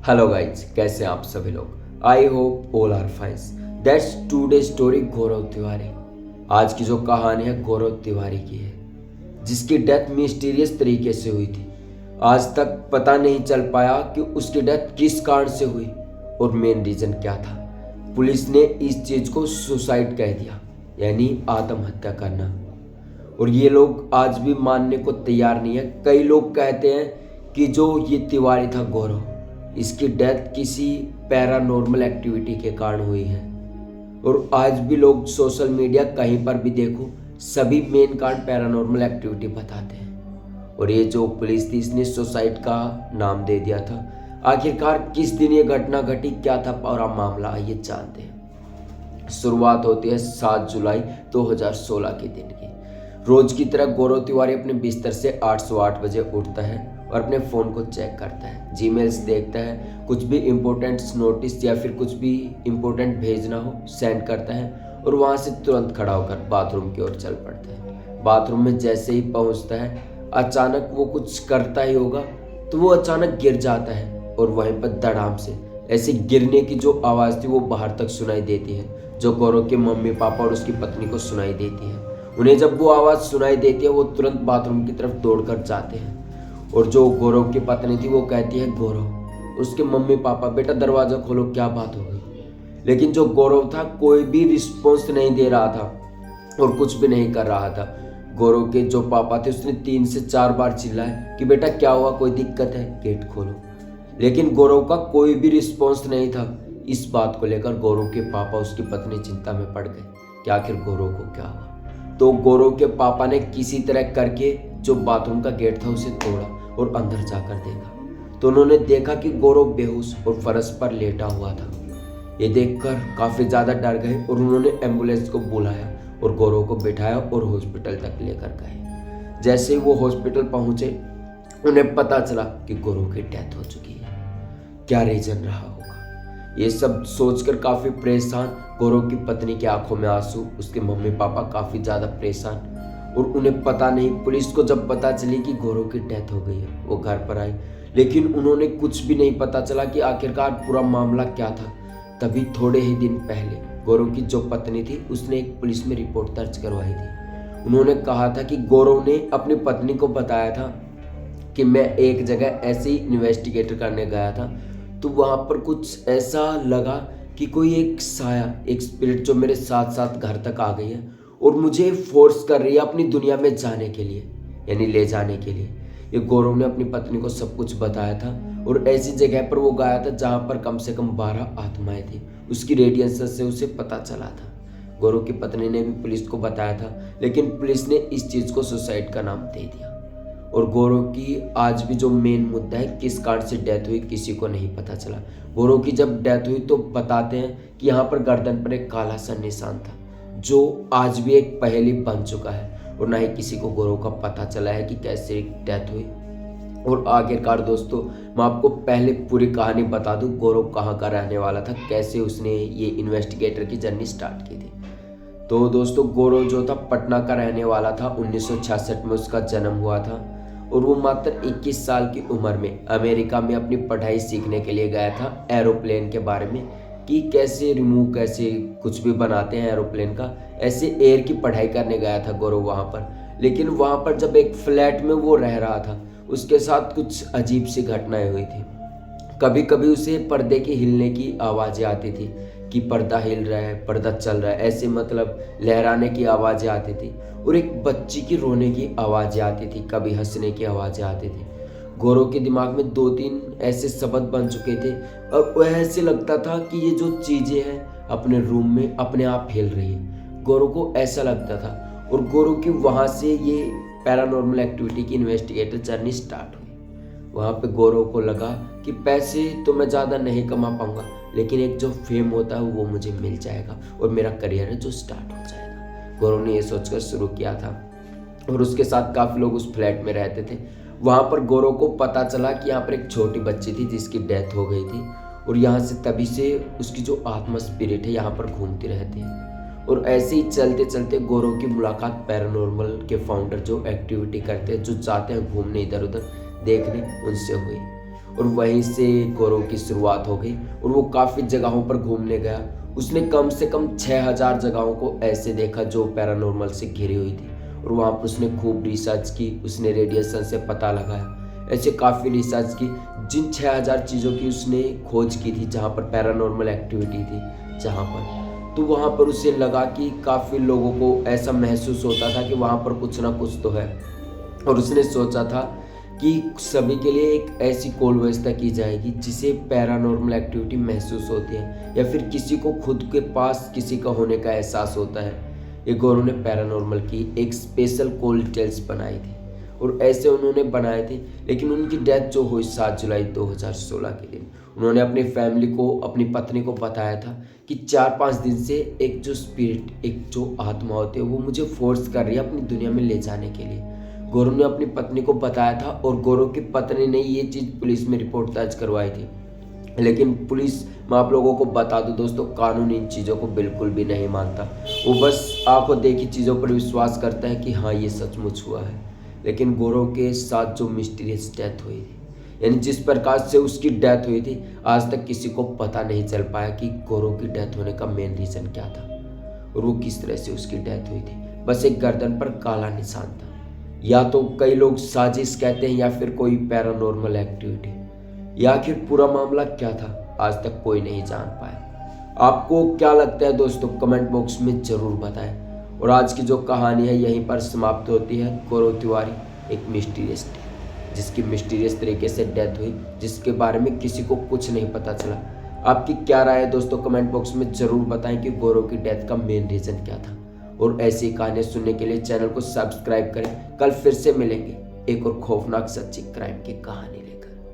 Hello guys, कैसे हैं आप सभी लोग। I hope all are fines. That's today story Gaurav Tiwari. आज की जो कहानी है गौरव तिवारी की है, जिसकी डेथ मिस्टीरियस तरीके से हुई थी। आज तक पता नहीं चल पाया कि उसकी डेथ किस कारण से हुई और मेन रीजन क्या था। पुलिस ने इस चीज को सुसाइड कह दिया, यानी आत्महत्या करना। और ये लोग आज भी मानने को तैयार नहीं है। कई लोग कहते हैं कि जो ये तिवारी था गौरव, इसकी डेथ किसी पैरानॉर्मल एक्टिविटी के कारण हुई है। और आज भी लोग सोशल मीडिया कहीं पर भी देखो, सभी मेन कारण पैरानॉर्मल एक्टिविटी बताते हैं। और ये जो पुलिस थी, इसने सुसाइड का नाम दे दिया था। आखिरकार किस दिन ये घटना घटी, क्या था पूरा मामला, ये जानते हैं। शुरुआत होती है 7 जुलाई 2016 के दिन की। रोज की तरह गौरव तिवारी अपने बिस्तर से 808 बजे उठता है और अपने फ़ोन को चेक करता है, जीमेल्स देखता है, कुछ भी इम्पोर्टेंट नोटिस या फिर कुछ भी इम्पोर्टेंट भेजना हो सेंड करता है और वहाँ से तुरंत खड़ा होकर बाथरूम की ओर चल पड़ता है। बाथरूम में जैसे ही पहुँचता है, अचानक वो कुछ करता ही होगा तो वो अचानक गिर जाता है और वहीं पर धड़ाम से ऐसे गिरने की जो आवाज़ थी वो बाहर तक सुनाई देती है, जो गौरव के मम्मी पापा और उसकी पत्नी को सुनाई देती है। उन्हें जब वो आवाज़ सुनाई देती है, वो तुरंत बाथरूम की तरफ दौड़कर जाते हैं। और जो गौरव की पत्नी थी वो कहती है गौरव, उसके मम्मी पापा, बेटा दरवाज़ा खोलो, क्या बात हो गई। लेकिन जो गौरव था कोई भी रिस्पॉन्स नहीं दे रहा था और कुछ भी नहीं कर रहा था। गौरव के जो पापा थे उसने 3 से 4 बार चिल्लाया कि बेटा क्या हुआ, कोई दिक्कत है, गेट खोलो। लेकिन गौरव का कोई भी रिस्पॉन्स नहीं था। इस बात को लेकर गौरव के पापा, उसकी पत्नी चिंता में पड़ गए कि आखिर गौरव को क्या हुआ। तो गौरव के पापा ने किसी तरह करके जो बाथरूम का गेट था उसे तोड़ा और अंदर जाकर देखा तो उन्होंने देखा कि गौरव बेहोश और फर्श पर लेटा हुआ था। ये देखकर काफी ज्यादा डर गए और उन्होंने एम्बुलेंस को बुलाया और गौरव को बिठाया और हॉस्पिटल तक लेकर गए। जैसे ही वो हॉस्पिटल पहुंचे, उन्हें पता चला कि गौरव की डेथ हो चुकी है। क्या रीजन रहा होगा, ये सब सोचकर काफी परेशान गौरव की पत्नी की आंखों में आंसू, उसके मम्मी पापा काफी ज्यादा परेशान। और उन्हें पता नहीं, पुलिस को जब पता चली कि गौरव की डेथ हो गई है, वो घर पर आई, लेकिन उन्होंने कुछ भी नहीं पता चला कि आखिरकार पूरा मामला क्या था। तभी थोड़े ही दिन पहले गौरव की जो पत्नी थी उसने एक पुलिस में रिपोर्ट दर्ज करवाई थी। उन्होंने कहा था कि गौरव ने अपनी पत्नी को बताया था कि मैं एक जगह ऐसे ही इन्वेस्टिगेटर करने गया था, तो वहाँ पर कुछ ऐसा लगा कि कोई एक साया, एक स्पिरिट जो मेरे साथ साथ घर तक आ गई है और मुझे फोर्स कर रही है अपनी दुनिया में जाने के लिए, यानी ले जाने के लिए। ये गौरव ने अपनी पत्नी को सब कुछ बताया था और ऐसी जगह पर वो गया था जहाँ पर कम से कम 12 आत्माएं थी। उसकी रेडिएशन से उसे पता चला था। गौरव की पत्नी ने भी पुलिस को बताया था, लेकिन पुलिस ने इस चीज़ को सुसाइड का नाम दे दिया। और गौरव की आज भी जो मेन मुद्दा है, किस कारण से डेथ हुई, किसी को नहीं पता चला। गौरव की जब डेथ हुई तो बताते हैं कि यहाँ पर गर्दन पर एक काला सा निशान था, जो आज भी एक पहेली बन चुका है और ना ही किसी को गौरव का पता चला है कि कैसे डेथ हुई। और आखिरकार दोस्तों, मैं आपको पहले पूरी कहानी बता दूं, गौरव कहाँ का रहने वाला था, कैसे उसने ये इन्वेस्टिगेटर की जर्नी स्टार्ट की थी। तो दोस्तों, गौरव जो था पटना का रहने वाला था। 1966 में उसका जन्म हुआ था और वो मात्र 21 साल की उम्र में अमेरिका में अपनी पढ़ाई सीखने के लिए गया था, एरोप्लेन के बारे में, कि कैसे रिमूव, कैसे कुछ भी बनाते हैं एरोप्लेन का, ऐसे एयर की पढ़ाई करने गया था गौरव वहाँ पर। लेकिन वहाँ पर जब एक फ्लैट में वो रह रहा था, उसके साथ कुछ अजीब सी घटनाएं हुई थी। कभी कभी उसे पर्दे के हिलने की आवाज़ें आती थी कि पर्दा हिल रहा है, पर्दा चल रहा है, ऐसे मतलब लहराने की आवाज़ें आती थी। और एक बच्ची की रोने की आवाज़ें आती थी, कभी हंसने की आवाज़ें आती थी। गौरव के दिमाग में 2-3 ऐसे शब्द बन चुके थे और वह ऐसे लगता था कि ये जो चीज़ें हैं अपने रूम में अपने आप हिल रही है। गौरव को ऐसा लगता था और गौरव की वहाँ से ये पैरानॉर्मल एक्टिविटी की इन्वेस्टिगेटर जर्नी स्टार्ट हुई। वहाँ पे गौरव को लगा कि पैसे तो मैं ज़्यादा नहीं कमा पाऊंगा, लेकिन एक जो फेम होता है वो मुझे मिल जाएगा और मेरा करियर है जो स्टार्ट हो जाएगा। गौरव ने ये सोचकर शुरू किया था और उसके साथ काफ़ी लोग उस फ्लैट में रहते थे। वहाँ पर गौरव को पता चला कि यहाँ पर एक छोटी बच्ची थी जिसकी डेथ हो गई थी और यहाँ से तभी से उसकी जो आत्मा स्पिरिट है यहाँ पर घूमती रहती है। और ऐसे ही चलते चलते गौरव की मुलाकात पैरानॉर्मल के फाउंडर जो एक्टिविटी करते हैं, जो जाते हैं घूमने इधर उधर देखने, उनसे हुई। और वहीं से गौरव की शुरुआत हो गई और वो काफ़ी जगहों पर घूमने गया। उसने कम से कम 6000 जगहों को ऐसे देखा जो पैरानॉर्मल से घिरी हुई थी और वहाँ पर उसने खूब रिसर्च की, उसने रेडिएशन से पता लगाया, ऐसे काफ़ी रिसर्च की। जिन 6000 चीज़ों की उसने खोज की थी जहाँ पर पैरानॉर्मल एक्टिविटी थी जहाँ पर, तो वहाँ पर उसे लगा कि काफ़ी लोगों को ऐसा महसूस होता था कि वहाँ पर कुछ ना कुछ तो है। और उसने सोचा था कि सभी के लिए एक ऐसी कॉल व्यवस्था की जाएगी जिसे पैरानॉर्मल एक्टिविटी महसूस होती है या फिर किसी को खुद के पास किसी का होने का एहसास होता है। ये गौरव ने पैरानॉर्मल की एक स्पेशल कॉल डिटेल्स बनाई थी और ऐसे उन्होंने बनाए थे। लेकिन उनकी डेथ जो हुई 7 जुलाई 2016 के दिन, उन्होंने अपनी फैमिली को, अपनी पत्नी को बताया था कि 4-5 दिन से एक जो स्पिरिट, एक जो आत्मा होती है वो मुझे फोर्स कर रही है अपनी दुनिया में ले जाने के लिए। गौरव ने अपनी पत्नी को बताया था और गौरव की पत्नी ने ये चीज़ पुलिस में रिपोर्ट दर्ज करवाई थी। लेकिन पुलिस, मैं आप लोगों को बता दूं दोस्तों, कानून इन चीज़ों को बिल्कुल भी नहीं मानता। वो बस आंखों देखी चीज़ों पर विश्वास करता है कि हाँ ये सचमुच हुआ है। लेकिन गौरव के साथ जो मिस्टीरियस डेथ हुई थी, यानी जिस प्रकार से उसकी डेथ हुई थी, आज तक किसी को पता नहीं चल पाया कि गौरव की डेथ होने का मेन रीज़न क्या था और वो किस तरह से उसकी डेथ हुई थी। बस एक गर्दन पर काला निशान था। या तो कई लोग साजिश कहते हैं या फिर कोई पैरानॉर्मल एक्टिविटी, या आखिर पूरा मामला क्या था आज तक कोई नहीं जान पाया। आपको क्या लगता है दोस्तों, कमेंट बॉक्स में ज़रूर बताएं। और आज की जो कहानी है यहीं पर समाप्त होती है। गौरव तिवारी एक मिस्टीरियस जिसकी मिस्टीरियस तरीके से डेथ हुई, जिसके बारे में किसी को कुछ नहीं पता चला। आपकी क्या राय है दोस्तों, कमेंट बॉक्स में ज़रूर बताएं कि गौरव की डेथ का मेन रीज़न क्या था। और ऐसी कहानियाँ सुनने के लिए चैनल को सब्सक्राइब करें। कल फिर से मिलेंगे एक और खौफनाक सच्ची क्राइम की कहानी लेकर।